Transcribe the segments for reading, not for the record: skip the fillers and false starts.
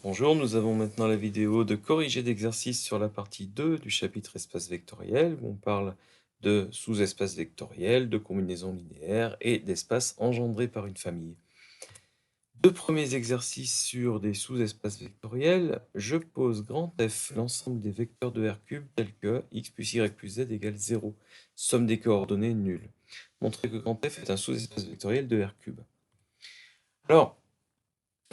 Bonjour, nous avons maintenant la vidéo de corriger d'exercice sur la partie 2 du chapitre espace vectoriel, où on parle de sous-espaces vectoriels, de combinaisons linéaires et d'espaces engendrés par une famille. Deux premiers exercices sur des sous-espaces vectoriels. Je pose grand F l'ensemble des vecteurs de R³ tels que x plus y plus z égale 0, somme des coordonnées nulle. Montrer que grand F est un sous-espace vectoriel de R³. Alors,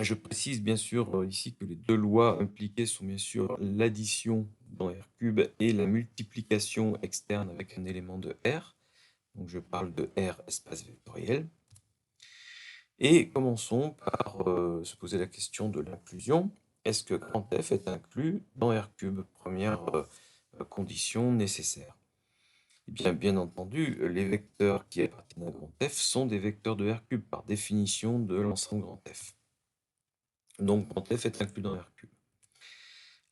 je précise bien sûr ici que les deux lois impliquées sont bien sûr l'addition dans R³ et la multiplication externe avec un élément de R. Donc je parle de R espace vectoriel. Et commençons par se poser la question de l'inclusion. Est-ce que grand F est inclus dans R³? Première condition nécessaire. Eh bien entendu, les vecteurs qui appartiennent à grand F sont des vecteurs de R³ par définition de l'ensemble grand F. Donc grand F est inclus dans R³.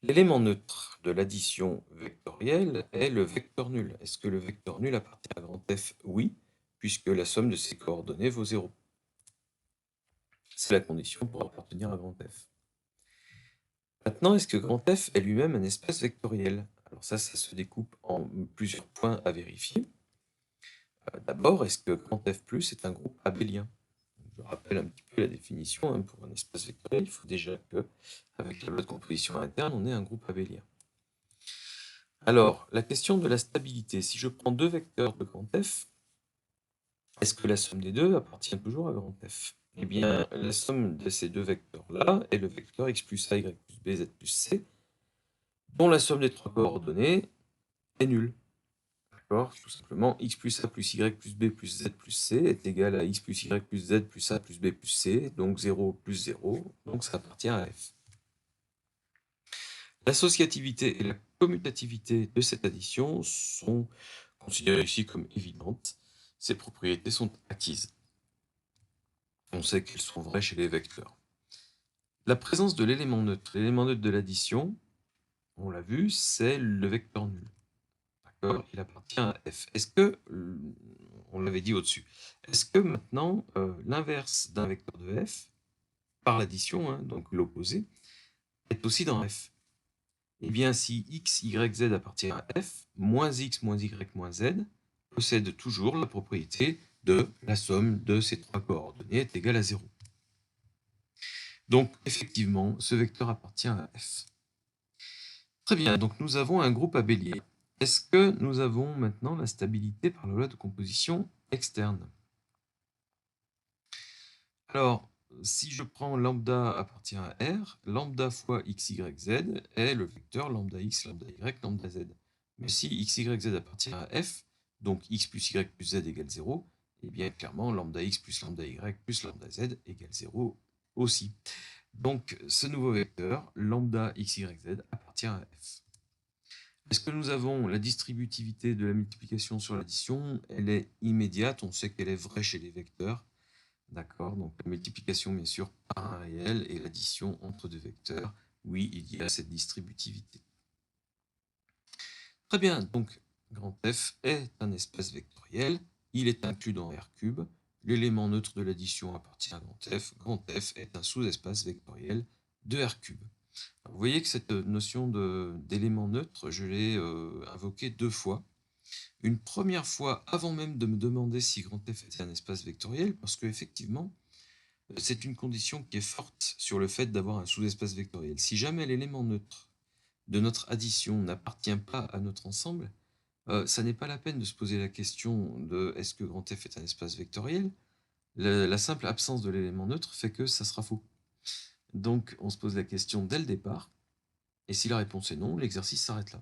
L'élément neutre de l'addition vectorielle est le vecteur nul. Est-ce que le vecteur nul appartient à grand F? Oui, puisque la somme de ses coordonnées vaut 0. C'est la condition pour appartenir à grand F. Maintenant, est-ce que grand F est lui-même un espace vectoriel? Alors ça se découpe en plusieurs points à vérifier. D'abord, est-ce que grand F+ est un groupe abélien? Je rappelle un petit peu la définition. Pour un espace vectoriel, il faut déjà que, avec la loi de composition interne, on ait un groupe abélien. Alors, la question de la stabilité. Si je prends deux vecteurs de grand F, est-ce que la somme des deux appartient toujours à grand F? Eh bien, la somme de ces deux vecteurs-là est le vecteur x plus a, y plus b, z plus c, dont la somme des trois coordonnées est nulle. D'accord? Tout simplement, x plus a plus y plus b plus z plus c est égal à x plus y plus z plus a plus b plus c, donc 0 plus 0, donc ça appartient à F. L'associativité et la commutativité de cette addition sont considérées ici comme évidentes. Ces propriétés sont acquises. On sait qu'elles sont vraies chez les vecteurs. La présence de l'élément neutre de l'addition, on l'a vu, c'est le vecteur nul. D'accord? Il appartient à F. Est-ce que, on l'avait dit au-dessus, est-ce que maintenant l'inverse d'un vecteur de F, par l'addition, donc l'opposé, est aussi dans F? Eh bien, si x, y, z appartient à f, moins x, moins y, moins z possède toujours la propriété de la somme de ces trois coordonnées est égale à 0. Donc, effectivement, ce vecteur appartient à f. Très bien, donc nous avons un groupe abélien. Est-ce que nous avons maintenant la stabilité par la loi de composition externe? Alors, si je prends lambda appartient à R, lambda fois x, y, z est le vecteur lambda x, lambda y, lambda z. Mais si x, y, z appartient à f, donc x plus y plus z égale 0, et bien clairement lambda x plus lambda y plus lambda z égale 0 aussi. Donc ce nouveau vecteur, lambda x, y, z, appartient à f. Est-ce que nous avons la distributivité de la multiplication sur l'addition? Elle est immédiate, on sait qu'elle est vraie chez les vecteurs. D'accord, donc la multiplication bien sûr par un réel et l'addition entre deux vecteurs. Oui, il y a cette distributivité. Très bien, donc grand F est un espace vectoriel. Il est inclus dans R³. L'élément neutre de l'addition appartient à grand F. Grand F est un sous-espace vectoriel de R³. Vous voyez que cette notion d'élément neutre, je l'ai invoquée deux fois. Une première fois avant même de me demander si grand F était un espace vectoriel, parce qu'effectivement, c'est une condition qui est forte sur le fait d'avoir un sous-espace vectoriel. Si jamais l'élément neutre de notre addition n'appartient pas à notre ensemble, ça n'est pas la peine de se poser la question de est-ce que grand F est un espace vectoriel. La simple absence de l'élément neutre fait que ça sera faux. Donc on se pose la question dès le départ, et si la réponse est non, l'exercice s'arrête là.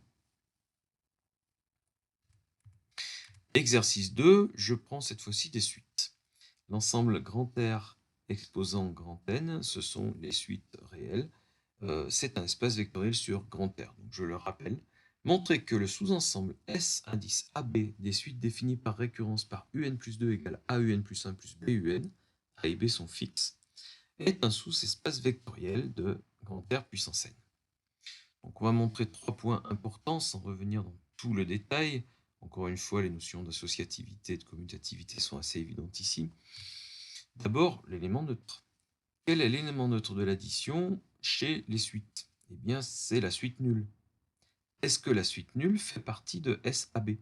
Exercice 2, je prends cette fois-ci des suites. L'ensemble grand R exposant grand N, ce sont les suites réelles. C'est un espace vectoriel sur grand R. Donc je le rappelle. Montrer que le sous-ensemble S indice AB des suites définies par récurrence par UN plus 2 égale AUN plus 1 plus BUN, A et B sont fixes, est un sous-espace vectoriel de grand R puissance N. Donc on va montrer trois points importants sans revenir dans tout le détail. Encore une fois, les notions d'associativité et de commutativité sont assez évidentes ici. D'abord, l'élément neutre. Quel est l'élément neutre de l'addition? chez les suites? Eh bien, c'est la suite nulle. Est-ce que la suite nulle fait partie de SAB?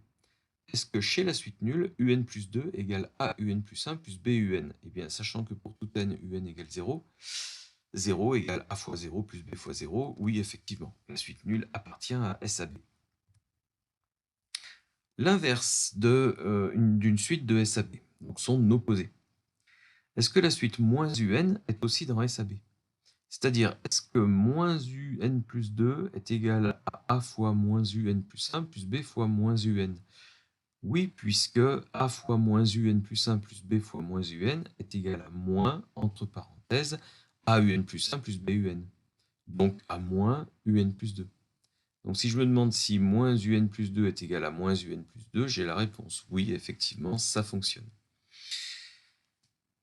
Est-ce que chez la suite nulle, un plus 2 égale a un plus 1 plus b un? Eh bien, sachant que pour tout n, un égale 0, 0 égale a fois 0 plus b fois 0, oui, effectivement, la suite nulle appartient à SAB. L'inverse d'une suite de SAB, donc son opposé. Est-ce que la suite moins un est aussi dans SAB? C'est-à-dire, est-ce que moins un plus 2 est égal à a fois moins un plus 1 plus b fois moins un? Oui, puisque a fois moins un plus 1 plus b fois moins un est égal à moins, entre parenthèses, a un plus 1 plus b un. Donc à moins un plus 2. Donc si je me demande si moins un plus 2 est égal à moins un plus 2, j'ai la réponse. Oui, effectivement, ça fonctionne.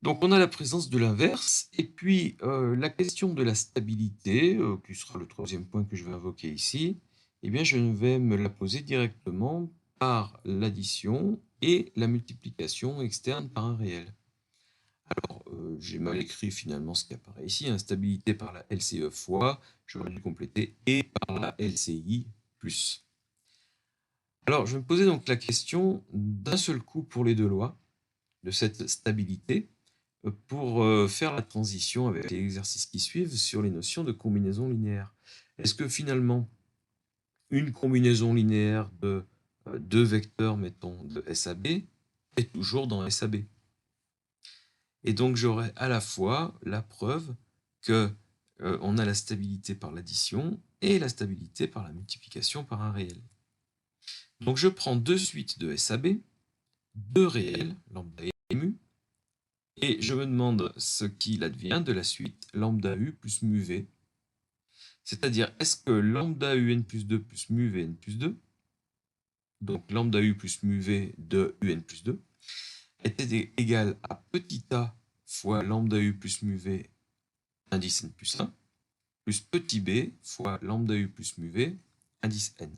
Donc on a la présence de l'inverse, et puis la question de la stabilité, qui sera le troisième point que je vais invoquer ici, eh bien je vais me la poser directement par l'addition et la multiplication externe par un réel. Alors, j'ai mal écrit finalement ce qui apparaît ici, hein, stabilité par la LCE fois, j'aurais dû compléter, et par la LCI plus. Alors, je vais me poser donc la question d'un seul coup pour les deux lois, de cette stabilité, pour faire la transition avec les exercices qui suivent sur les notions de combinaison linéaire. Est-ce que finalement, une combinaison linéaire de deux vecteurs, mettons, de SAB, est toujours dans SAB? Et donc, j'aurai à la fois la preuve que on a la stabilité par l'addition et la stabilité par la multiplication par un réel. Donc, je prends deux suites de SAB, deux réels, lambda et mu, et je me demande ce qu'il advient de la suite lambda u plus mu v. C'est-à-dire, est-ce que lambda un plus 2 plus mu vn plus 2, donc lambda u plus mu v de un plus 2, était égal à petit a fois lambda u plus mu v indice n plus 1, plus petit b fois lambda u plus mu v indice n.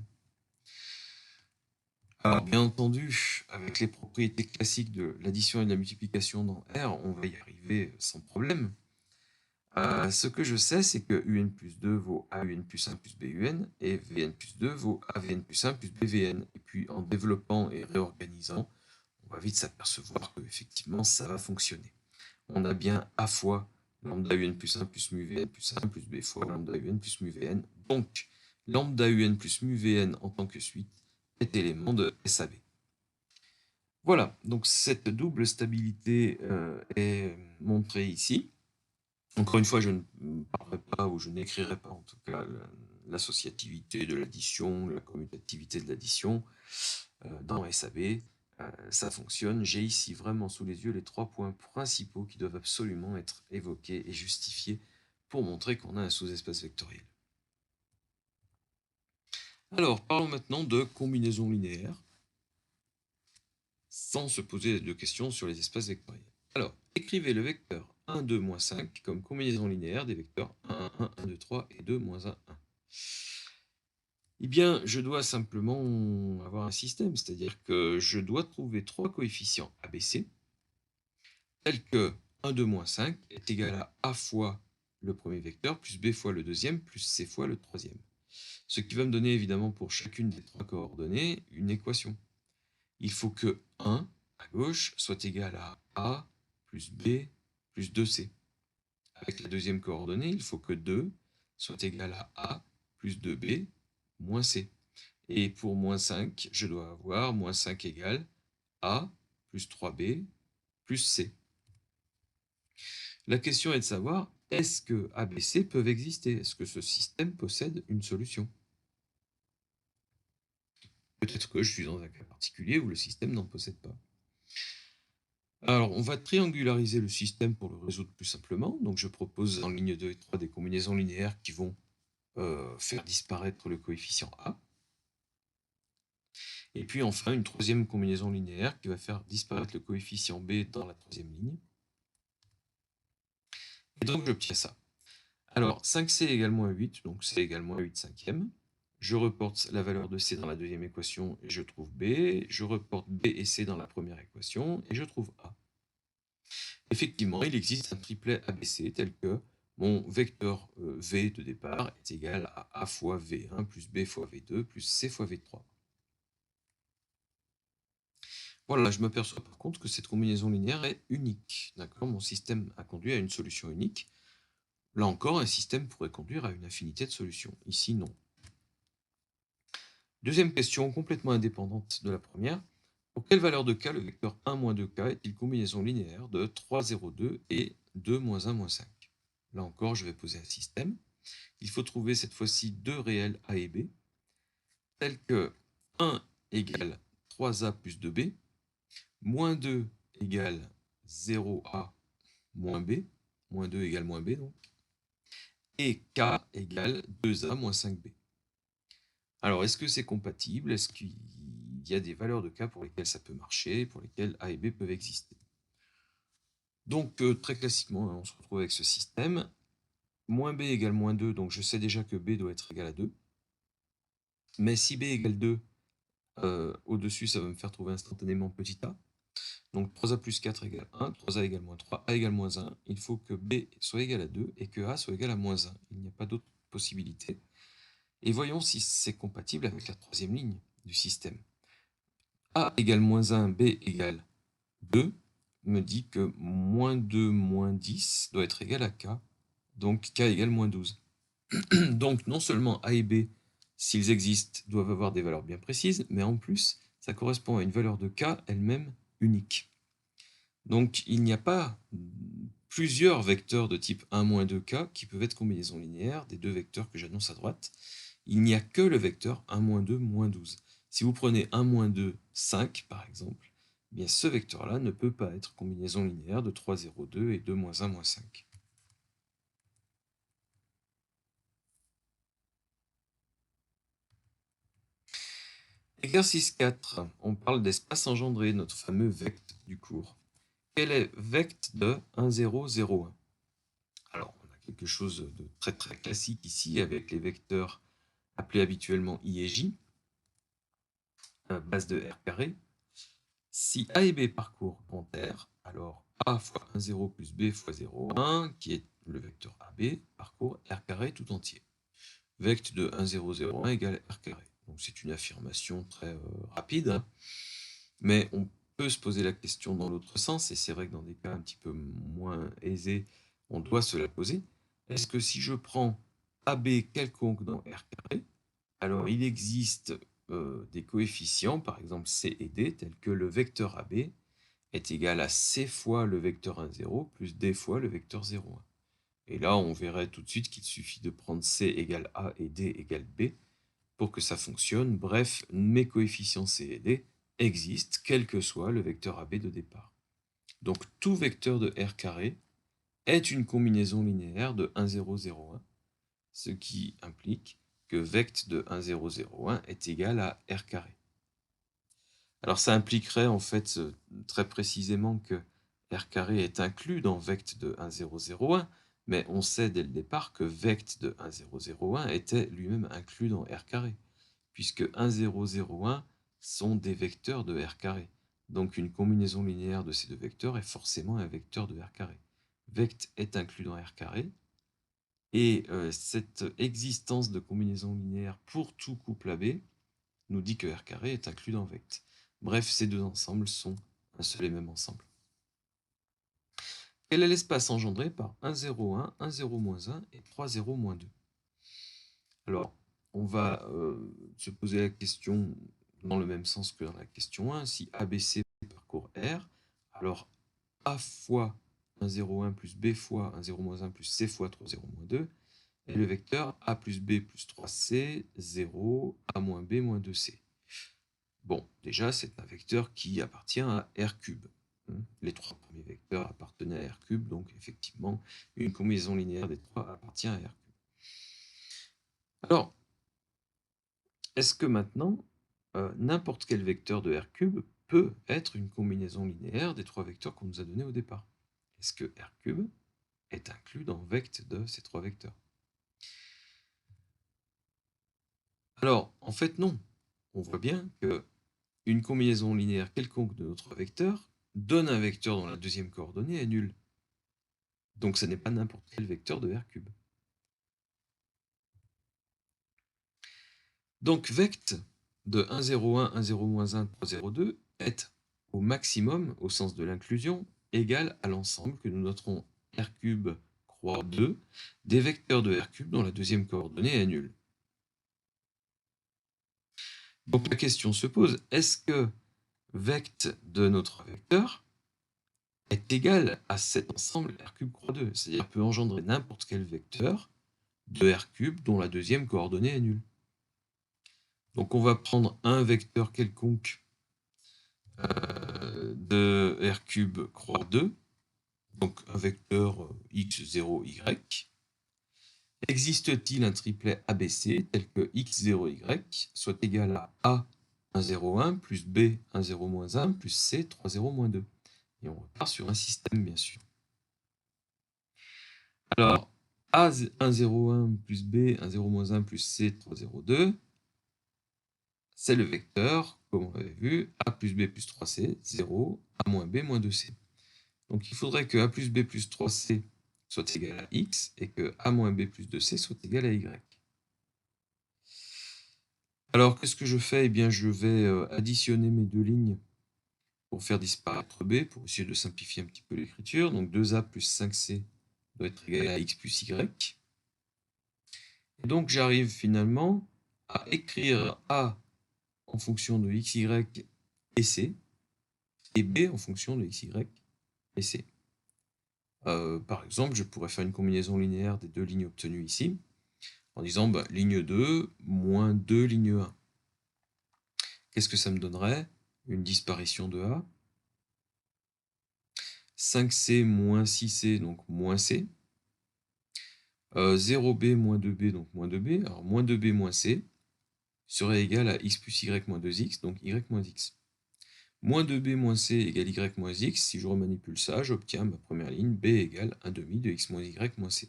Alors, bien entendu, avec les propriétés classiques de l'addition et de la multiplication dans R, on va y arriver sans problème. Ce que je sais, c'est que un plus 2 vaut a un plus 1 plus bun, et vn plus 2 vaut avn plus 1 plus bvn. Et puis, en développant et réorganisant, on va vite s'apercevoir que effectivement ça va fonctionner. On a bien a fois lambda un plus 1 plus mu vn plus 1 plus b fois lambda un plus mu vn. Donc, lambda un plus mu vn en tant que suite est élément de SAB. Voilà, donc cette double stabilité est montrée ici. Encore une fois, je ne parlerai pas ou je n'écrirai pas en tout cas l'associativité de l'addition, la commutativité de l'addition dans SAB. Ça fonctionne. J'ai ici vraiment sous les yeux les trois points principaux qui doivent absolument être évoqués et justifiés pour montrer qu'on a un sous-espace vectoriel. Alors, parlons maintenant de combinaison linéaire, sans se poser de questions sur les espaces vectoriels. Alors, écrivez le vecteur 1, 2, moins 5 comme combinaison linéaire des vecteurs 1, 1, 1, 1, 2, 3 et 2, moins 1, 1. Eh bien, je dois simplement avoir un système, c'est-à-dire que je dois trouver trois coefficients ABC, tels que 1, 2, moins 5 est égal à A fois le premier vecteur, plus B fois le deuxième, plus C fois le troisième. Ce qui va me donner évidemment pour chacune des trois coordonnées une équation. Il faut que 1 à gauche soit égal à A plus B plus 2C. Avec la deuxième coordonnée, il faut que 2 soit égal à A plus 2B moins C. Et pour moins 5, je dois avoir moins 5 égale A plus 3B plus C. La question est de savoir, est-ce que A, B, C peuvent exister? Est-ce que ce système possède une solution? Peut-être que je suis dans un cas particulier où le système n'en possède pas. Alors, on va triangulariser le système pour le résoudre plus simplement. Donc, je propose en ligne 2 et 3 des combinaisons linéaires qui vont faire disparaître le coefficient A. Et puis enfin, une troisième combinaison linéaire qui va faire disparaître le coefficient B dans la troisième ligne. Et donc, j'obtiens ça. Alors, 5C égale moins 8, donc C égale moins 8 cinquième. Je reporte la valeur de C dans la deuxième équation et je trouve B. Je reporte B et C dans la première équation et je trouve A. Effectivement, il existe un triplet ABC tel que mon vecteur V de départ est égal à A fois V1 plus B fois V2 plus C fois V3. Voilà, je m'aperçois par contre que cette combinaison linéaire est unique. D'accord? Mon système a conduit à une solution unique. Là encore, un système pourrait conduire à une infinité de solutions. Ici, non. Deuxième question, complètement indépendante de la première. Pour quelle valeur de k le vecteur 1 moins 2k est-il combinaison linéaire de 3, 0, 2 et 2, moins 1, moins 5? Là encore, je vais poser un système. Il faut trouver cette fois-ci deux réels a et b, tels que 1 égale 3a plus 2b, moins 2 égale 0a moins b, moins 2 égale moins b donc, et k égale 2a moins 5b. Alors, est-ce que c'est compatible? Est-ce qu'il y a des valeurs de k pour lesquelles ça peut marcher, pour lesquelles a et b peuvent exister? Donc, très classiquement, hein, on se retrouve avec ce système. Moins b égale moins 2, donc je sais déjà que b doit être égal à 2. Mais si b égale 2, au-dessus, ça va me faire trouver instantanément petit a. Donc 3a plus 4 égale 1, 3a égale moins 3, a égale moins 1. Il faut que b soit égal à 2 et que a soit égal à moins 1. Il n'y a pas d'autre possibilité. Et voyons si c'est compatible avec la troisième ligne du système. A égale moins 1, b égale 2 me dit que moins 2 moins 10 doit être égal à k. Donc k égale moins 12. Donc non seulement a et b, s'ils existent, doivent avoir des valeurs bien précises, mais en plus, ça correspond à une valeur de k elle-même unique. Donc il n'y a pas plusieurs vecteurs de type 1-2k qui peuvent être combinaisons linéaires des deux vecteurs que j'annonce à droite. Il n'y a que le vecteur 1-2-12. Si vous prenez 1-2, 5 par exemple, eh bien ce vecteur-là ne peut pas être combinaison linéaire de 3, 0, 2 et 2, moins 1, moins 5. Exercice 4, on parle d'espace engendré, notre fameux vect du cours. Quel est vect de 1, 0, 0, 1? Alors, on a quelque chose de très très classique ici avec les vecteurs appelés habituellement I et J, base de R carré. Si A et B parcourent grand R, alors A fois 1, 0 plus B fois 0, 1, qui est le vecteur AB, parcourt R carré tout entier. Vect de 1, 0, 0, 1 égale R carré. Donc c'est une affirmation très rapide, hein, mais on peut se poser la question dans l'autre sens, et c'est vrai que dans des cas un petit peu moins aisés, on doit se la poser. Est-ce que si je prends AB quelconque dans R carré, alors il existe des coefficients, par exemple C et D, tels que le vecteur AB est égal à C fois le vecteur 1, 0 plus D fois le vecteur 0, 1. Et là, on verrait tout de suite qu'il suffit de prendre C égale A et D égale B pour que ça fonctionne. Bref, mes coefficients C et D existent, quel que soit le vecteur AB de départ. Donc tout vecteur de R carré est une combinaison linéaire de 1, 0, 0, 1, ce qui implique que vect de 1, 0, 0, 1 est égal à R carré. Alors ça impliquerait en fait très précisément que R carré est inclus dans vect de 1, 0, 0, 1, mais on sait dès le départ que vect de 1, 0, 0, 1 était lui-même inclus dans R carré, puisque 1, 0, 0, 1 sont des vecteurs de R carré. Donc une combinaison linéaire de ces deux vecteurs est forcément un vecteur de R carré. Vect est inclus dans R carré, et cette existence de combinaison linéaire pour tout couple AB nous dit que R carré est inclus dans vect. Bref, ces deux ensembles sont un seul et même ensemble. Quel est l'espace engendré par 1, 0, 1, 1, 0, moins 1 et 3, 0, moins 2? Alors, on va se poser la question dans le même sens que dans la question 1. Si ABC parcourt R, alors A fois 1, 0, 1 plus B fois 1, 0, moins 1 plus C fois 3, 0, moins 2 est le vecteur A plus B plus 3C, 0, A moins B moins 2C. Bon, déjà, c'est un vecteur qui appartient à R cube. Les trois premiers vecteurs appartenaient à R cube, donc effectivement, une combinaison linéaire des trois appartient à R cube. Alors, est-ce que maintenant, n'importe quel vecteur de R cube peut être une combinaison linéaire des trois vecteurs qu'on nous a donnés au départ? Est-ce que R cube est inclus dans vect de ces trois vecteurs? Alors, en fait, non. On voit bien que une combinaison linéaire quelconque de notre vecteur donne un vecteur dont la deuxième coordonnée est nulle. Donc, ce n'est pas n'importe quel vecteur de R cube. Donc, vect de 1, 0, 1, 1, 0, moins 1, 3, 0, 2 est au maximum, au sens de l'inclusion, égal à l'ensemble que nous noterons R cube croix 2 des vecteurs de R cube dont la deuxième coordonnée est nulle. Donc la question se pose, est-ce que vect de notre vecteur est égal à cet ensemble R cube croix 2? C'est-à-dire peut engendrer n'importe quel vecteur de R cube dont la deuxième coordonnée est nulle. Donc on va prendre un vecteur quelconque de R cube croix 2, donc un vecteur x0y. Existe-t-il un triplet ABC tel que x0y soit égal à A 1, 0, 1 plus B 1, 0, moins 1 plus C 3, 0, moins 2? Et on repart sur un système, bien sûr. Alors, A1, 0, 1 plus B 1, 0, moins 1 plus C 3, 0, 2, c'est le vecteur, comme on l'avait vu, A plus B plus 3C, 0, A moins B moins 2C. Donc il faudrait que A plus B plus 3C soit égal à X et que A moins B plus 2C soit égal à Y. Alors qu'est-ce que je fais? Eh bien je vais additionner mes deux lignes pour faire disparaître B, pour essayer de simplifier un petit peu l'écriture. Donc 2A plus 5C doit être égal à X plus Y. Et donc j'arrive finalement à écrire A en fonction de X, Y et C, et B en fonction de X, Y et C. Par exemple, je pourrais faire une combinaison linéaire des deux lignes obtenues ici, en disant ligne 2 moins 2 ligne 1. Qu'est-ce que ça me donnerait? Une disparition de A. 5C moins 6C, donc moins C. 0B moins 2B, donc moins 2B. Alors moins 2B moins C serait égal à x plus y moins 2x, donc y moins x. Moins 2B moins C égale y moins x. Si je remanipule ça, j'obtiens ma première ligne, B égale 1 demi de x moins y moins c.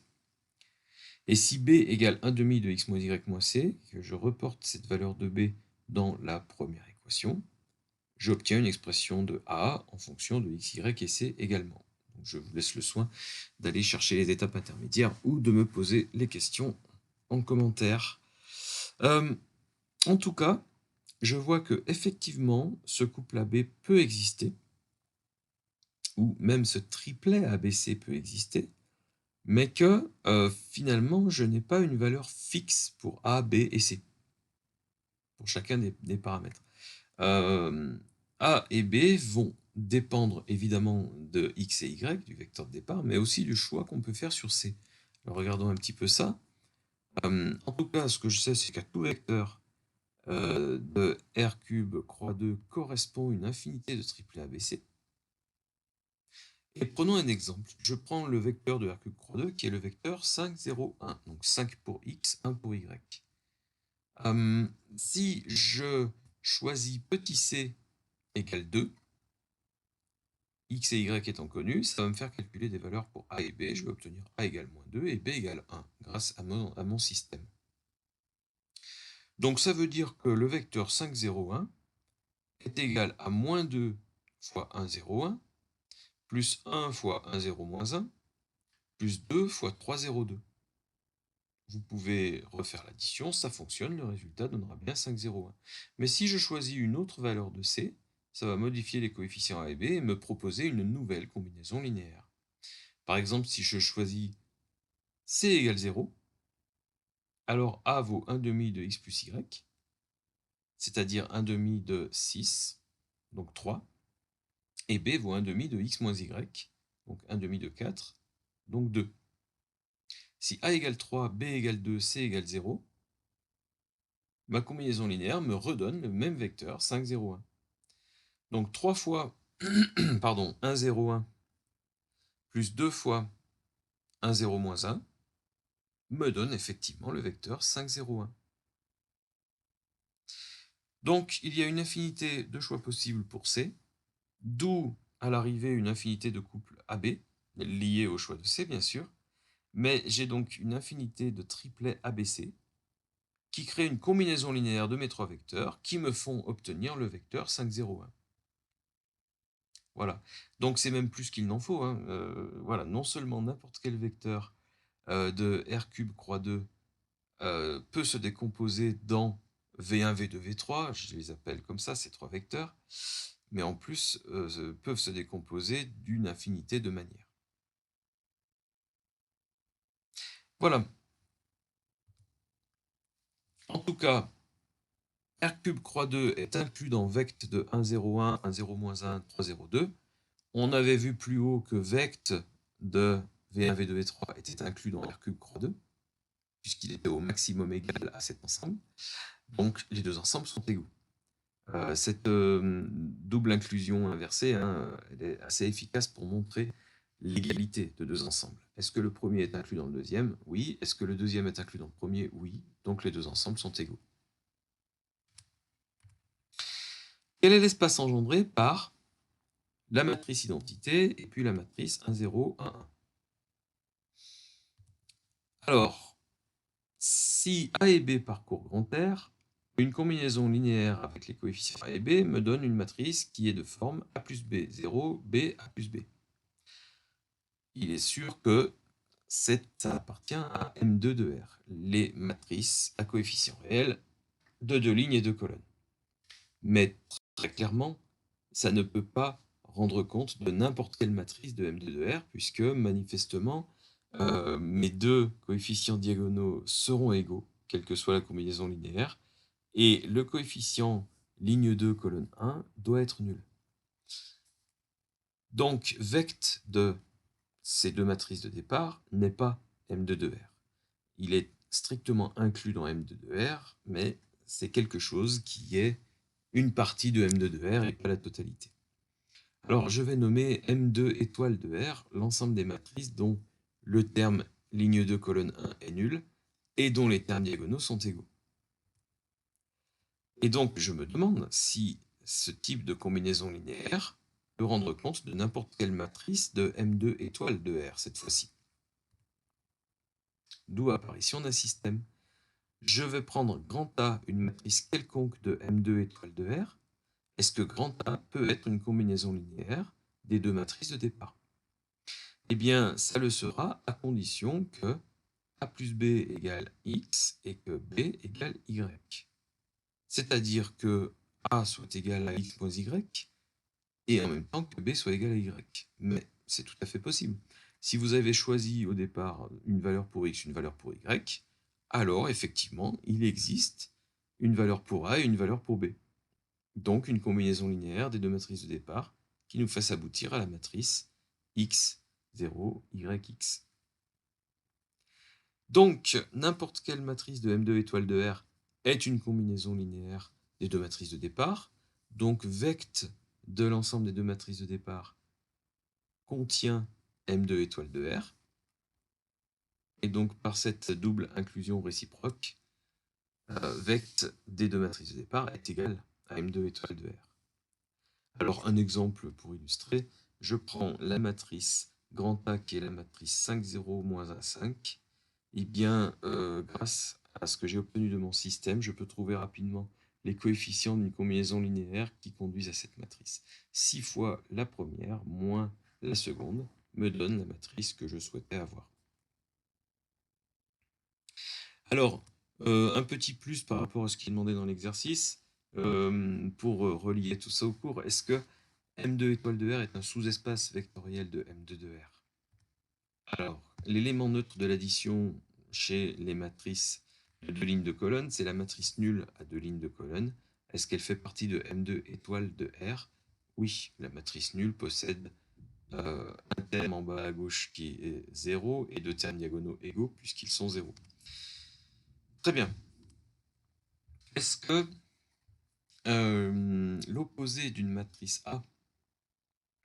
Et si B égale 1 demi de x moins y moins c, que je reporte cette valeur de B dans la première équation, j'obtiens une expression de A en fonction de x, y et c également. Donc je vous laisse le soin d'aller chercher les étapes intermédiaires ou de me poser les questions en commentaire. En tout cas, je vois que effectivement, ce couple AB peut exister, ou même ce triplet ABC peut exister, mais que finalement, je n'ai pas une valeur fixe pour A, B et C, pour chacun des paramètres. A et B vont dépendre évidemment de X et Y, du vecteur de départ, mais aussi du choix qu'on peut faire sur C. Alors regardons un petit peu ça. En tout cas, ce que je sais, c'est qu'à tout vecteur de R cube croix 2 correspond une infinité de triplets ABC. Et prenons un exemple. Je prends le vecteur de R cube croix 2 qui est le vecteur 5, 0, 1. Donc 5 pour X, 1 pour Y. Si je choisis petit c égale 2, X et Y étant connus, ça va me faire calculer des valeurs pour A et B. Je vais obtenir A égale moins 2 et B égale 1 grâce à mon système. Donc ça veut dire que le vecteur 5, 0, 1 est égal à moins 2 fois 1, 0, 1, plus 1 fois 1, 0, moins 1, plus 2 fois 3, 0, 2. Vous pouvez refaire l'addition, ça fonctionne, le résultat donnera bien 5, 0, 1. Mais si je choisis une autre valeur de C, ça va modifier les coefficients A et B et me proposer une nouvelle combinaison linéaire. Par exemple, si je choisis C égale 0, alors A vaut 1 demi de x plus y, c'est-à-dire 1 demi de 6, donc 3, et B vaut 1 demi de x moins y, donc 1 demi de 4, donc 2. Si A égale 3, B égale 2, C égale 0, ma combinaison linéaire me redonne le même vecteur, 5, 0, 1. Donc 3 fois 1, 0, 1 plus 2 fois 1, 0, moins 1 me donne effectivement le vecteur 5, 0, 1. Donc il y a une infinité de choix possibles pour C, d'où à l'arrivée une infinité de couples AB, liés au choix de C bien sûr, mais j'ai donc une infinité de triplets ABC qui créent une combinaison linéaire de mes trois vecteurs qui me font obtenir le vecteur 5, 0, 1. Voilà. Donc c'est même plus qu'il n'en faut, hein. Voilà, non seulement n'importe quel vecteur de R³ croix 2 peut se décomposer dans V1, V2, V3, je les appelle comme ça, ces trois vecteurs, mais en plus peuvent se décomposer d'une infinité de manières. Voilà. En tout cas, R³ croix 2 est inclus dans vect de 1, 0, 1, 1, 0, -1, 3, 0, 2. On avait vu plus haut que vect de V1, V2, V3 était inclus dans R³ croix 2, puisqu'il était au maximum égal à cet ensemble. Donc les deux ensembles sont égaux. Cette double inclusion inversée, hein, elle est assez efficace pour montrer l'égalité de deux ensembles. Est-ce que le premier est inclus dans le deuxième? Oui. Est-ce que le deuxième est inclus dans le premier? Oui. Donc les deux ensembles sont égaux. Quel est l'espace engendré par la matrice identité et puis la matrice 1, 0, 1, 1? Alors, si A et B parcourent grand R, une combinaison linéaire avec les coefficients A et B me donne une matrice qui est de forme A plus B, 0, B, A plus B. Il est sûr que ça appartient à M2 de R, les matrices à coefficients réels de deux lignes et deux colonnes. Mais très clairement, ça ne peut pas rendre compte de n'importe quelle matrice de M2 de R, puisque manifestement, mes deux coefficients diagonaux seront égaux, quelle que soit la combinaison linéaire, et le coefficient ligne 2, colonne 1 doit être nul. Donc, vect de ces deux matrices de départ n'est pas M2 de R. Il est strictement inclus dans M2 de R, mais c'est quelque chose qui est une partie de M2 de R et pas la totalité. Alors, je vais nommer M2 étoile de R l'ensemble des matrices dont le terme ligne 2 colonne 1 est nul et dont les termes diagonaux sont égaux. Et donc, je me demande si ce type de combinaison linéaire peut rendre compte de n'importe quelle matrice de M2 étoile de R cette fois-ci. D'où apparition d'un système. Je vais prendre grand A, une matrice quelconque de M2 étoile de R. Est-ce que grand A peut être une combinaison linéaire des deux matrices de départ? Eh bien, ça le sera à condition que A plus B égale X et que B égale Y. C'est-à-dire que A soit égal à X moins Y et en même temps que B soit égal à Y. Mais c'est tout à fait possible. Si vous avez choisi au départ une valeur pour X, une valeur pour Y, alors effectivement, il existe une valeur pour A et une valeur pour B. Donc une combinaison linéaire des deux matrices de départ qui nous fasse aboutir à la matrice X, 0, YX. Donc n'importe quelle matrice de M2 étoile de R est une combinaison linéaire des deux matrices de départ. Donc vect de l'ensemble des deux matrices de départ contient M2 étoile de R. Et donc par cette double inclusion réciproque, vect des deux matrices de départ est égal à M2 étoile de R. Alors un exemple pour illustrer, je prends la matrice grand A qui est la matrice 5, 0, moins 1, 5. Et bien, grâce à ce que j'ai obtenu de mon système, je peux trouver rapidement les coefficients d'une combinaison linéaire qui conduisent à cette matrice. 6 fois la première moins la seconde me donne la matrice que je souhaitais avoir. Alors, un petit plus par rapport à ce qui est demandé dans l'exercice, pour relier tout ça au cours, est-ce que M2 étoile de R est un sous-espace vectoriel de M2 de R? Alors, l'élément neutre de l'addition chez les matrices de deux lignes de colonnes, c'est la matrice nulle à deux lignes de colonnes. Est-ce qu'elle fait partie de M2 étoile de R? Oui, la matrice nulle possède un terme en bas à gauche qui est 0 et deux termes diagonaux égaux puisqu'ils sont 0. Très bien. Est-ce que l'opposé d'une matrice A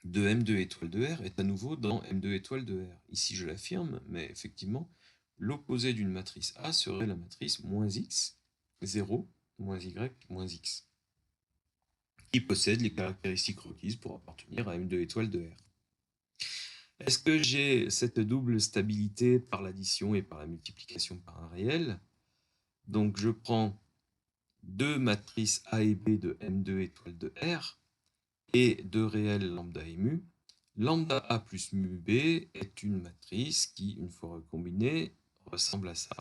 de M2 étoile de R est à nouveau dans M2 étoile de R? Ici, je l'affirme, mais effectivement, l'opposé d'une matrice A serait la matrice moins X, 0, moins Y, moins X, qui possède les caractéristiques requises pour appartenir à M2 étoile de R. Est-ce que j'ai cette double stabilité par l'addition et par la multiplication par un réel? Donc, je prends deux matrices A et B de M2 étoile de R, et 2 réels lambda et mu, lambda A plus mu B est une matrice qui, une fois recombinée, ressemble à ça,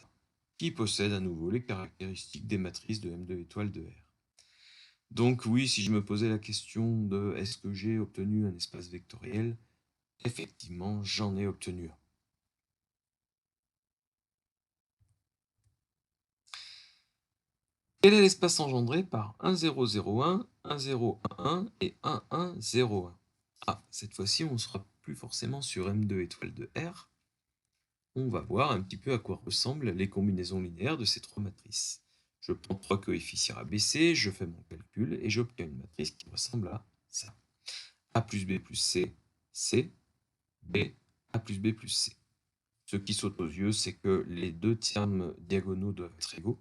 qui possède à nouveau les caractéristiques des matrices de M2 étoile de R. Donc oui, si je me posais la question de est-ce que j'ai obtenu un espace vectoriel, effectivement, j'en ai obtenu un. Quel est l'espace engendré par 1, 0, 0, 1, 1, 0, 1, 1 et 1, 1, 0, 1? Ah, cette fois-ci, on ne sera plus forcément sur M2 étoile de R. On va voir un petit peu à quoi ressemblent les combinaisons linéaires de ces trois matrices. Je prends trois coefficients ABC, je fais mon calcul et j'obtiens une matrice qui ressemble à ça. A plus B plus C, C, B, A plus B plus C. Ce qui saute aux yeux, c'est que les deux termes diagonaux doivent être égaux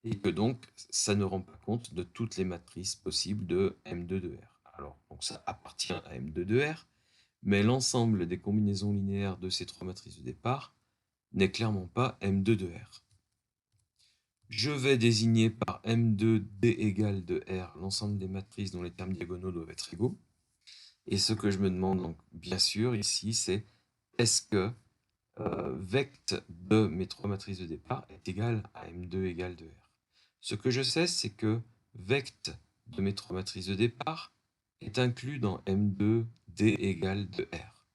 et que donc ça ne rend pas compte de toutes les matrices possibles de M2 de R. Alors, donc ça appartient à M2 de R, mais l'ensemble des combinaisons linéaires de ces trois matrices de départ n'est clairement pas M2 de R. Je vais désigner par M2D égale de R l'ensemble des matrices dont les termes diagonaux doivent être égaux. Et ce que je me demande, donc, bien sûr, ici, c'est est-ce que vect de mes trois matrices de départ est égal à M2 égale de R. Ce que je sais, c'est que vect de mes trois matrices de départ est inclus dans M2D égale de R.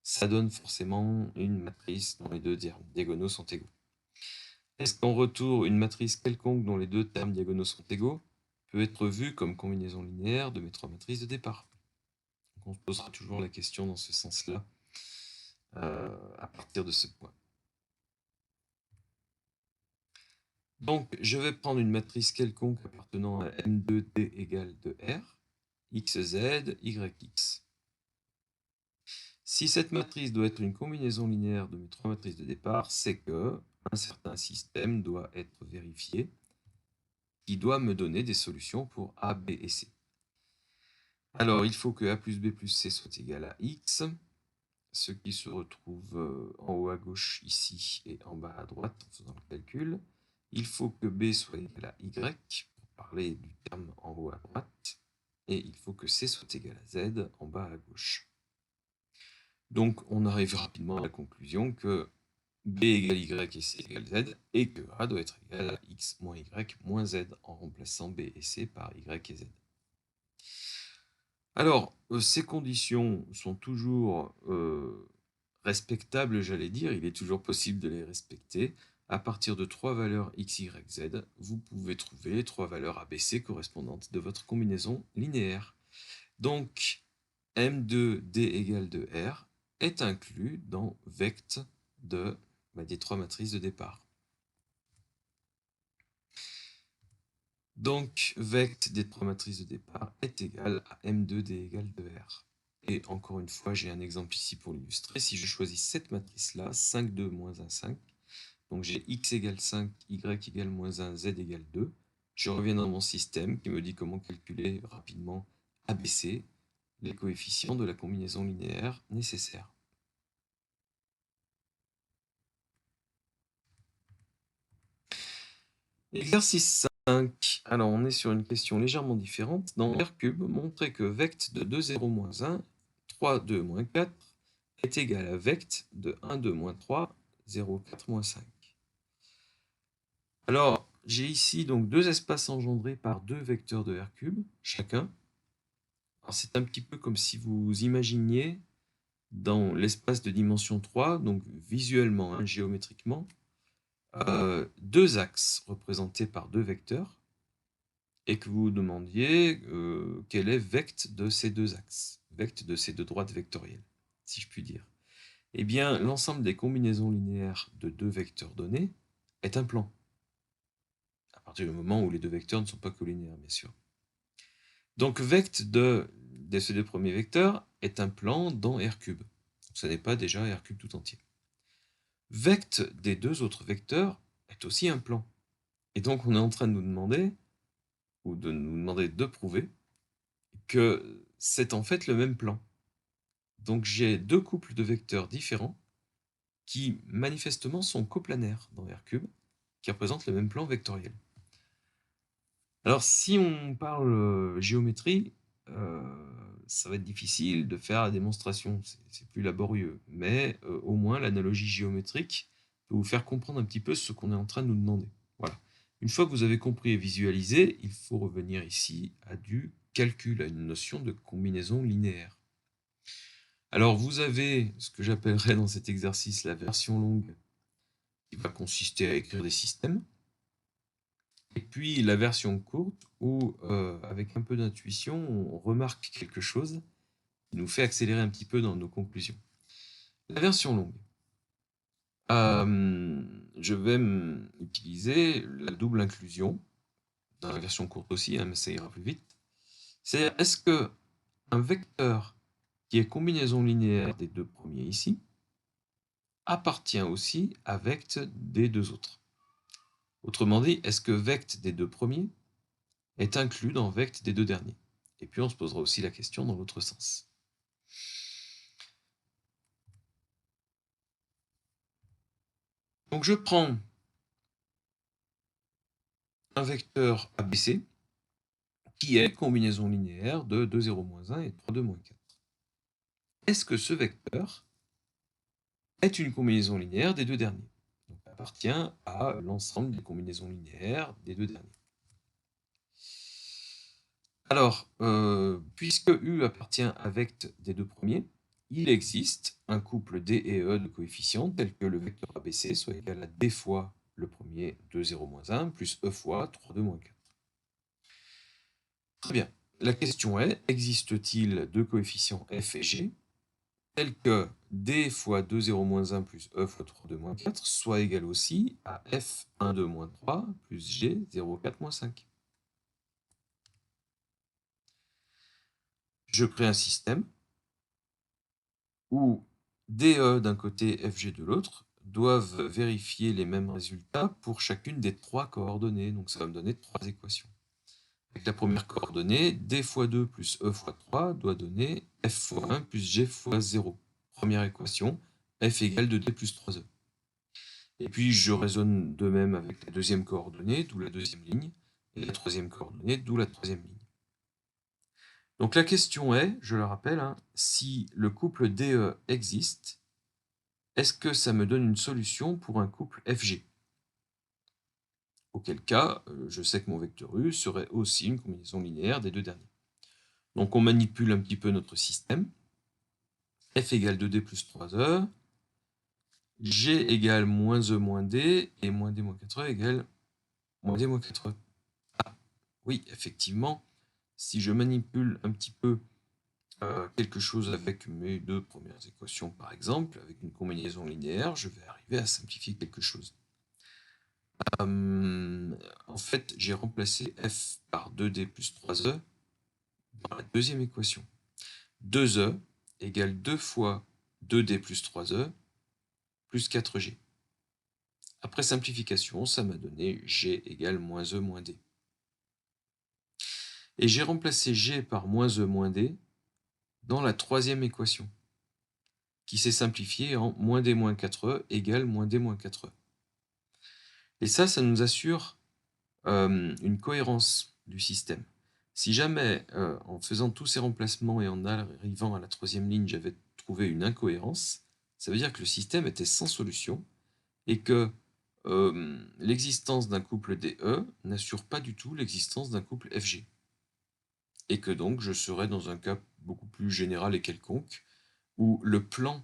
Ça donne forcément une matrice dont les deux diagonaux sont égaux. Est-ce qu'en retour, une matrice quelconque dont les deux termes diagonaux sont égaux peut être vue comme combinaison linéaire de mes trois matrices de départ? Donc on se posera toujours la question dans ce sens-là à partir de ce point. Donc, je vais prendre une matrice quelconque appartenant à M2D égale de R, XZ, YX. Si cette matrice doit être une combinaison linéaire de mes trois matrices de départ, c'est que un certain système doit être vérifié, qui doit me donner des solutions pour A, B et C. Alors, il faut que A plus B plus C soit égal à X, ce qui se retrouve en haut à gauche ici et en bas à droite en faisant le calcul. Il faut que B soit égal à Y, pour parler du terme en haut à droite, et il faut que C soit égal à Z en bas à gauche. Donc on arrive rapidement à la conclusion que B égale Y et C égale Z, et que A doit être égal à X moins Y moins Z, en remplaçant B et C par Y et Z. Alors, ces conditions sont toujours respectables, j'allais dire, il est toujours possible de les respecter. À partir de trois valeurs x, y, z, vous pouvez trouver les trois valeurs ABC correspondantes de votre combinaison linéaire. Donc, M2D égale de R est inclus dans vect des trois matrices de départ. Donc, vect des trois matrices de départ est égal à M2D égale de R. Et encore une fois, j'ai un exemple ici pour l'illustrer. Si je choisis cette matrice-là, 5, 2, moins 1, 5, donc j'ai x égale 5, y égale moins 1, z égale 2, je reviens dans mon système qui me dit comment calculer rapidement ABC, les coefficients de la combinaison linéaire nécessaire. Exercice 5. Alors, on est sur une question légèrement différente. Dans R3, montrez que vect de 2, 0, moins 1, 3, 2, moins 4 est égal à vect de 1, 2, moins 3, 0, 4, moins 5. Alors, j'ai ici donc deux espaces engendrés par deux vecteurs de R3, chacun. C'est un petit peu comme si vous imaginiez dans l'espace de dimension 3, donc visuellement, géométriquement, deux axes représentés par deux vecteurs, et que vous vous demandiez quel est vect de ces deux axes, vect de ces deux droites vectorielles, si je puis dire. Eh bien, l'ensemble des combinaisons linéaires de deux vecteurs donnés est un plan, à partir du moment où les deux vecteurs ne sont pas collinéaires, bien sûr. Donc, vect de ces deux premiers vecteurs est un plan dans R3. Ce n'est pas déjà R3 tout entier. Vect des deux autres vecteurs est aussi un plan. Et donc, on est en train de nous demander, ou de nous demander de prouver, que c'est en fait le même plan. Donc, j'ai deux couples de vecteurs différents qui, manifestement, sont coplanaires dans R3, qui représentent le même plan vectoriel. Alors, si on parle géométrie, ça va être difficile de faire la démonstration, c'est plus laborieux. Mais au moins l'analogie géométrique peut vous faire comprendre un petit peu ce qu'on est en train de nous demander. Voilà. Une fois que vous avez compris et visualisé, il faut revenir ici à du calcul, à une notion de combinaison linéaire. Alors vous avez ce que j'appellerais dans cet exercice la version longue, qui va consister à écrire des systèmes. Et puis la version courte où, avec un peu d'intuition, on remarque quelque chose qui nous fait accélérer un petit peu dans nos conclusions. La version longue. Je vais utiliser la double inclusion, dans la version courte aussi, hein, mais ça ira plus vite. C'est-à-dire, est-ce que un vecteur qui est combinaison linéaire des deux premiers ici appartient aussi à vect des deux autres? Autrement dit, est-ce que vect des deux premiers est inclus dans vect des deux derniers? Et puis on se posera aussi la question dans l'autre sens. Donc je prends un vecteur ABC qui est combinaison linéaire de 2, 0, moins 1 et 3, 2, moins 4. Est-ce que ce vecteur est une combinaison linéaire des deux derniers? Donc appartient à l'ensemble des combinaisons linéaires des deux derniers. Alors, puisque U appartient à vect des deux premiers, il existe un couple D et E de coefficients tel que le vecteur ABC soit égal à D fois le premier 2, 0, moins 1 plus E fois 3, 2, moins 4. Très bien. La question est, existe-t-il deux coefficients F et G tels que D fois 2, 0, moins 1 plus E fois 3, 2, moins 4 soit égal aussi à F 1, 2, moins 3 plus G 0, 4, moins 5. Je crée un système où DE d'un côté, FG de l'autre, doivent vérifier les mêmes résultats pour chacune des trois coordonnées. Donc ça va me donner trois équations. Avec la première coordonnée, D fois 2 plus E fois 3 doit donner F fois 1 plus G fois 0. Première équation, F égale 2D plus 3E. Et puis je raisonne de même avec la deuxième coordonnée, d'où la deuxième ligne, et la troisième coordonnée, d'où la troisième ligne. Donc la question est, je le rappelle, hein, si le couple DE existe, est-ce que ça me donne une solution pour un couple FG? Auquel cas, je sais que mon vecteur U serait aussi une combinaison linéaire des deux derniers. Donc on manipule un petit peu notre système. F égale 2D plus 3E, G égale moins E moins D, et moins D moins 4E égale moins D moins 4E. Ah, oui, effectivement, si je manipule un petit peu quelque chose avec mes deux premières équations, par exemple, avec une combinaison linéaire, je vais arriver à simplifier quelque chose. En fait, j'ai remplacé F par 2D plus 3E dans la deuxième équation. 2E égale 2 fois 2D plus 3E plus 4G. Après simplification, ça m'a donné G égale moins E moins D. Et j'ai remplacé G par moins E moins D dans la troisième équation, qui s'est simplifiée en moins D moins 4E égale moins D moins 4E. Et ça nous assure une cohérence du système. Si jamais, en faisant tous ces remplacements et en arrivant à la troisième ligne, j'avais trouvé une incohérence, ça veut dire que le système était sans solution et que l'existence d'un couple DE n'assure pas du tout l'existence d'un couple FG. Et que donc je serais dans un cas beaucoup plus général et quelconque, où le plan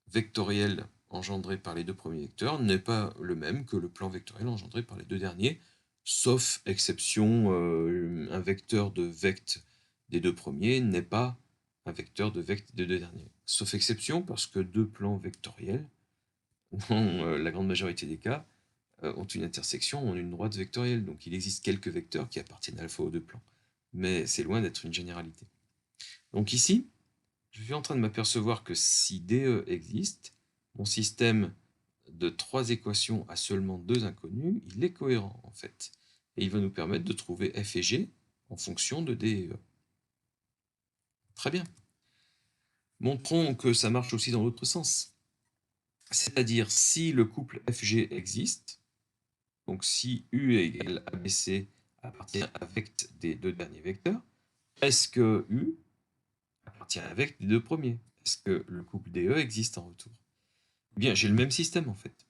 vectoriel engendré par les deux premiers vecteurs n'est pas le même que le plan vectoriel engendré par les deux derniers, sauf exception, un vecteur de vect des deux premiers n'est pas un vecteur de vect des deux derniers. Sauf exception, parce que deux plans vectoriels, dans la grande majorité des cas, ont une intersection, ont une droite vectorielle. Donc il existe quelques vecteurs qui appartiennent à la fois aux deux plans. Mais c'est loin d'être une généralité. Donc ici, je suis en train de m'apercevoir que si DE existe, mon système de trois équations a seulement deux inconnues, il est cohérent en fait. Et il va nous permettre de trouver F et G en fonction de D et E. Très bien. Montrons que ça marche aussi dans l'autre sens. C'est-à-dire si le couple FG existe, donc si U égale ABC appartient à vect des deux derniers vecteurs, est-ce que U appartient à un vecteur des deux premiers? Est-ce que le couple DE existe en retour? Eh bien, j'ai le même système en fait.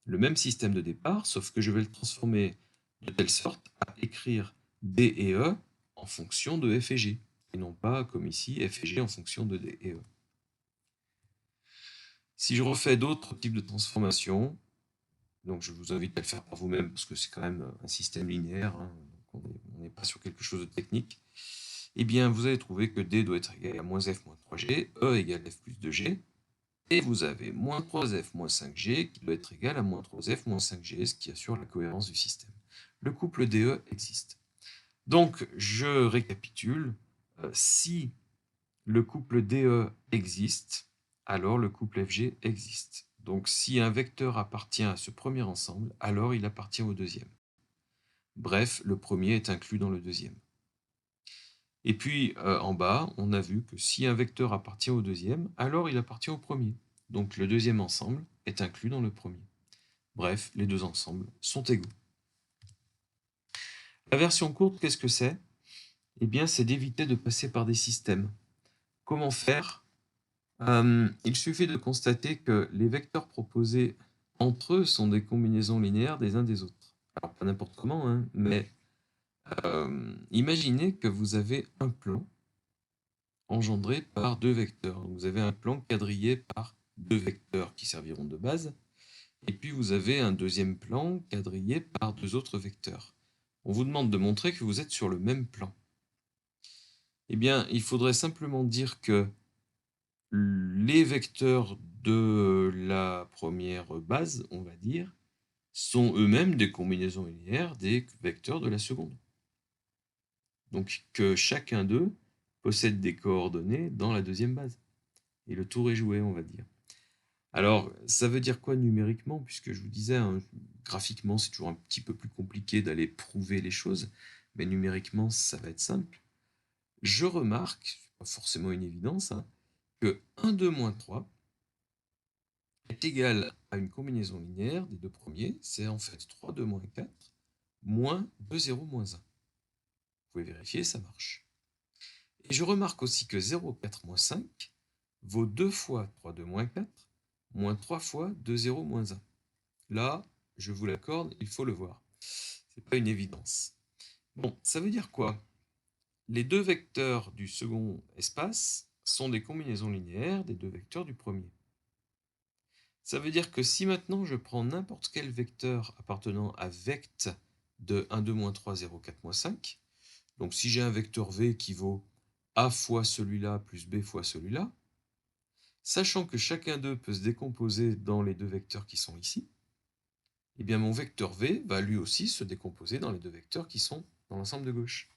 Le même système de départ, sauf que je vais le transformer de telle sorte à écrire D et E en fonction de F et G, et non pas comme ici, F et G en fonction de D et E. Si je refais d'autres types de transformations, donc je vous invite à le faire par vous-même parce que c'est quand même un système linéaire, hein, donc on n'est pas sur quelque chose de technique, eh bien vous allez trouver que D doit être égal à moins F moins 3G, E égale F plus 2G, et vous avez moins 3F moins 5G qui doit être égal à moins 3F moins 5G, ce qui assure la cohérence du système. Le couple DE existe. Donc je récapitule, si le couple DE existe, alors le couple FG existe. Donc si un vecteur appartient à ce premier ensemble, alors il appartient au deuxième. Bref, le premier est inclus dans le deuxième. Et puis en bas, on a vu que si un vecteur appartient au deuxième, alors il appartient au premier. Donc le deuxième ensemble est inclus dans le premier. Bref, les deux ensembles sont égaux. La version courte, qu'est-ce que c'est? Eh bien, c'est d'éviter de passer par des systèmes. Comment faire? Il suffit de constater que les vecteurs proposés entre eux sont des combinaisons linéaires des uns des autres. Alors, pas n'importe comment, hein, mais imaginez que vous avez un plan engendré par deux vecteurs. Vous avez un plan quadrillé par deux vecteurs qui serviront de base, et puis vous avez un deuxième plan quadrillé par deux autres vecteurs. On vous demande de montrer que vous êtes sur le même plan. Eh bien, il faudrait simplement dire que les vecteurs de la première base, on va dire, sont eux-mêmes des combinaisons linéaires des vecteurs de la seconde. Donc que chacun d'eux possède des coordonnées dans la deuxième base. Et le tour est joué, on va dire. Alors, ça veut dire quoi numériquement? Puisque je vous disais, hein, graphiquement, c'est toujours un petit peu plus compliqué d'aller prouver les choses, mais numériquement, ça va être simple. Je remarque, pas forcément une évidence, hein, que 1, 2, moins 3 est égal à une combinaison linéaire des deux premiers, c'est en fait 3, 2, moins 4, moins 2, 0, moins 1. Vous pouvez vérifier, ça marche. Et je remarque aussi que 0, 4, moins 5 vaut 2 fois 3, 2, moins 4, moins 3 fois 2, 0, moins 1. Là, je vous l'accorde, il faut le voir. C'est pas une évidence. Bon, ça veut dire quoi? Les deux vecteurs du second espace sont des combinaisons linéaires des deux vecteurs du premier. Ça veut dire que si maintenant je prends n'importe quel vecteur appartenant à vect de 1, 2, moins 3, 0, 4, moins 5, donc si j'ai un vecteur v qui vaut a fois celui-là plus b fois celui-là, sachant que chacun d'eux peut se décomposer dans les deux vecteurs qui sont ici, eh bien mon vecteur v va lui aussi se décomposer dans les deux vecteurs qui sont dans l'ensemble de gauche.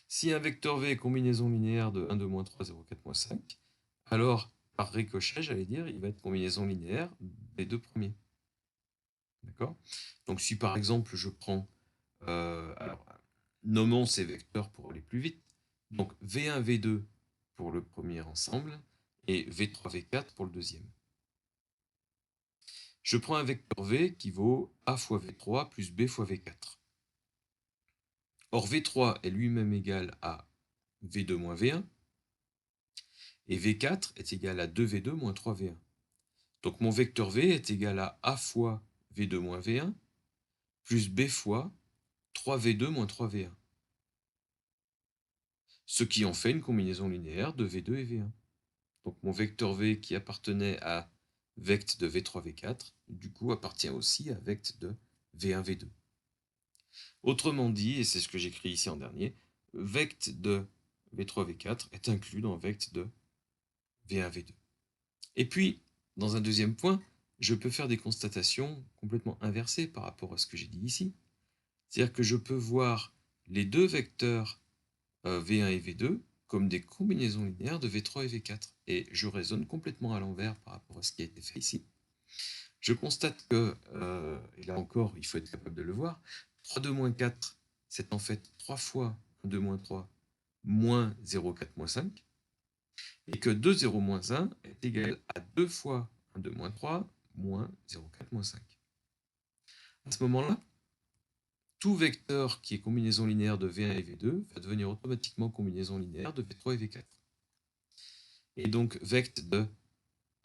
Si un vecteur v est combinaison linéaire de 1, 2, moins 3, 0, 4, moins 5, alors par ricochet, j'allais dire, il va être combinaison linéaire des deux premiers. D'accord? Donc si par exemple je prends, alors, nommons ces vecteurs pour aller plus vite, donc V1, V2 pour le premier ensemble, et V3, V4 pour le deuxième. Je prends un vecteur V qui vaut A fois V3 plus B fois V4. Or V3 est lui-même égal à V2 moins V1, et V4 est égal à 2V2 moins 3V1. Donc mon vecteur V est égal à A fois V2 moins V1, plus B fois 3V2 moins 3V1. Ce qui en fait une combinaison linéaire de V2 et V1. Donc mon vecteur V qui appartenait à vect de V3, V4, du coup appartient aussi à vect de V1, V2. Autrement dit, et c'est ce que j'écris ici en dernier, vect de V3, V4 est inclus dans vect de V1, V2. Et puis, dans un deuxième point, je peux faire des constatations complètement inversées par rapport à ce que j'ai dit ici. C'est-à-dire que je peux voir les deux vecteurs V1 et V2 comme des combinaisons linéaires de V3 et V4. Et je raisonne complètement à l'envers par rapport à ce qui a été fait ici. Je constate que, et là encore, il faut être capable de le voir, 3, 2, moins 4, c'est en fait 3 fois 1, 2, moins 3, moins 0, 4, moins 5, et que 2, 0, moins 1 est égal à 2 fois 1, 2, moins 3, moins 0, 4, moins 5. À ce moment-là, tout vecteur qui est combinaison linéaire de V1 et V2 va devenir automatiquement combinaison linéaire de V3 et V4. Et donc, vect de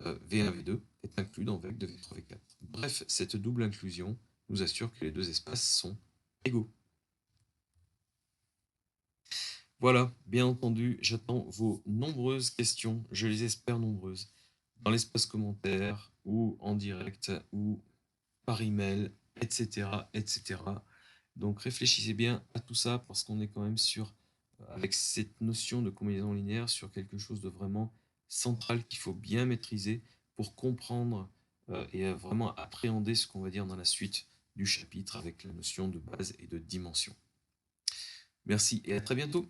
V1, V2 est inclus dans vect de V3, V4. Bref, cette double inclusion nous assure que les deux espaces sont égaux. Voilà, bien entendu, j'attends vos nombreuses questions, je les espère nombreuses, dans l'espace commentaire, ou en direct, ou par email, etc., etc. Donc réfléchissez bien à tout ça, parce qu'on est quand même sur, avec cette notion de combinaison linéaire, sur quelque chose de vraiment central qu'il faut bien maîtriser pour comprendre et vraiment appréhender ce qu'on va dire dans la suite du chapitre avec la notion de base et de dimension. Merci et à très bientôt.